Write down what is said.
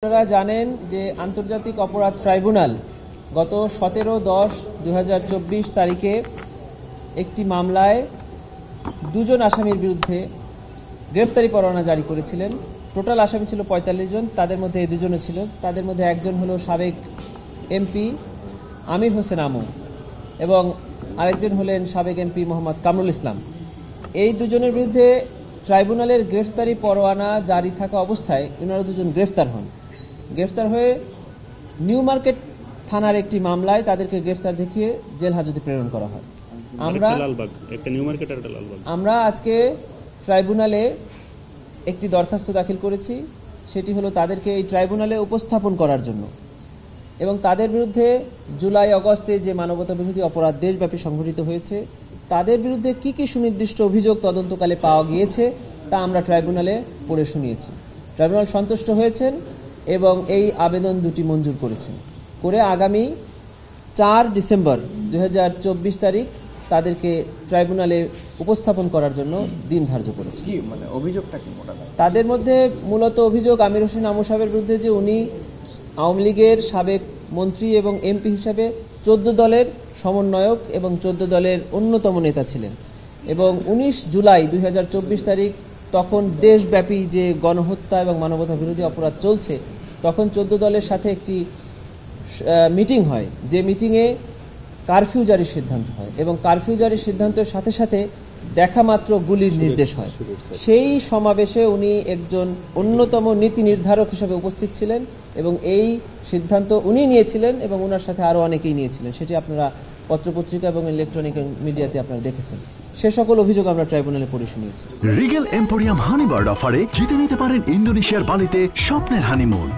আপনারা জানেন যে আন্তর্জাতিক অপরাধ ট্রাইব্যুনাল গত 17/10/2024 তারিখে একটি মামলায় দুজন আসামির বিরুদ্ধে গ্রেফতারি পরোয়ানা জারি করেছিলেন। টোটাল আসামি ছিল 45 জন, তাদের মধ্যে এই দুজনও ছিল। তাদের মধ্যে একজন হলো সাবেক এমপি আমির হোসেন আমু এবং আরেকজন হলেন সাবেক এমপি মোহাম্মদ কামরুল ইসলাম। এই দুজনের বিরুদ্ধে ট্রাইব্যুনালের গ্রেফতারি পরোয়ানা জারি থাকা অবস্থায় ওনারা দুজন গ্রেফতার হন। গ্রেফতার হয়ে নিউ মার্কেট থানার একটি মামলায় তাদেরকে গ্রেফতার দেখিয়ে জেল হাজতে প্রেরণ করা হয়। আমরা আজকে ট্রাইব্যুনালে একটি দরখাস্ত দাখিল করেছি, সেটি হলো তাদেরকে এই ট্রাইব্যুনালে উপস্থাপন করার জন্য এবং তাদের বিরুদ্ধে জুলাই আগস্টে যে মানবতা বিরোধী অপরাধ দেশব্যাপী সংঘটিত হয়েছে তাদের বিরুদ্ধে কি কি সুনির্দিষ্ট অভিযোগ তদন্তকালে পাওয়া গিয়েছে তা আমরা ট্রাইব্যুনালে পড়ে শুনিয়েছি। ট্রাইব্যুনাল সন্তুষ্ট হয়েছেন এবং এই আবেদন দুটি মঞ্জুর করেছেন করে আগামী 4 ডিসেম্বর 2024 তারিখ তাদেরকে ট্রাইব্যুনালে উপস্থাপন করার জন্য দিন ধার্য করেছে। তাদের মধ্যে মূলত অভিযোগ আমির হোসেন আমু সাহেবের বিরুদ্ধে যে উনি আওয়ামী লীগের সাবেক মন্ত্রী এবং এমপি হিসাবে 14 দলের সমন্বয়ক এবং 14 দলের অন্যতম নেতা ছিলেন এবং 19 জুলাই 2024 তারিখ তখন দেশব্যাপী যে গণহত্যা এবং মানবতা বিরোধী অপরাধ চলছে তখন 14 দলের সাথে একটি মিটিং হয়, যে মিটিংয়ে কারফিউ জারির সিদ্ধান্ত হয় এবং কারফিউ জারির সিদ্ধান্তের সাথে সাথে দেখা মাত্র গুলির নির্দেশ হয়। সেই সমাবেশে উনি একজন অন্যতম নীতি নির্ধারক হিসেবে উপস্থিত ছিলেন এবং এই সিদ্ধান্ত উনি নিয়েছিলেন এবং ওনার সাথে আরও অনেকেই নিয়েছিলেন। সেটি আপনারা পত্রপত্রিকা এবং ইলেকট্রনিক মিডিয়াতে আপনারা দেখেছেন। সে সকল অভিযোগ আমরা ট্রাইব্যুনালে পড়ে শুনিয়েছি। রিগেল এম্পোরিয়াম হানিবার্ড অফারে জিতে নিতে পারেন ইন্দোনেশিয়ার বালিতে স্বপ্নের হানিমুন।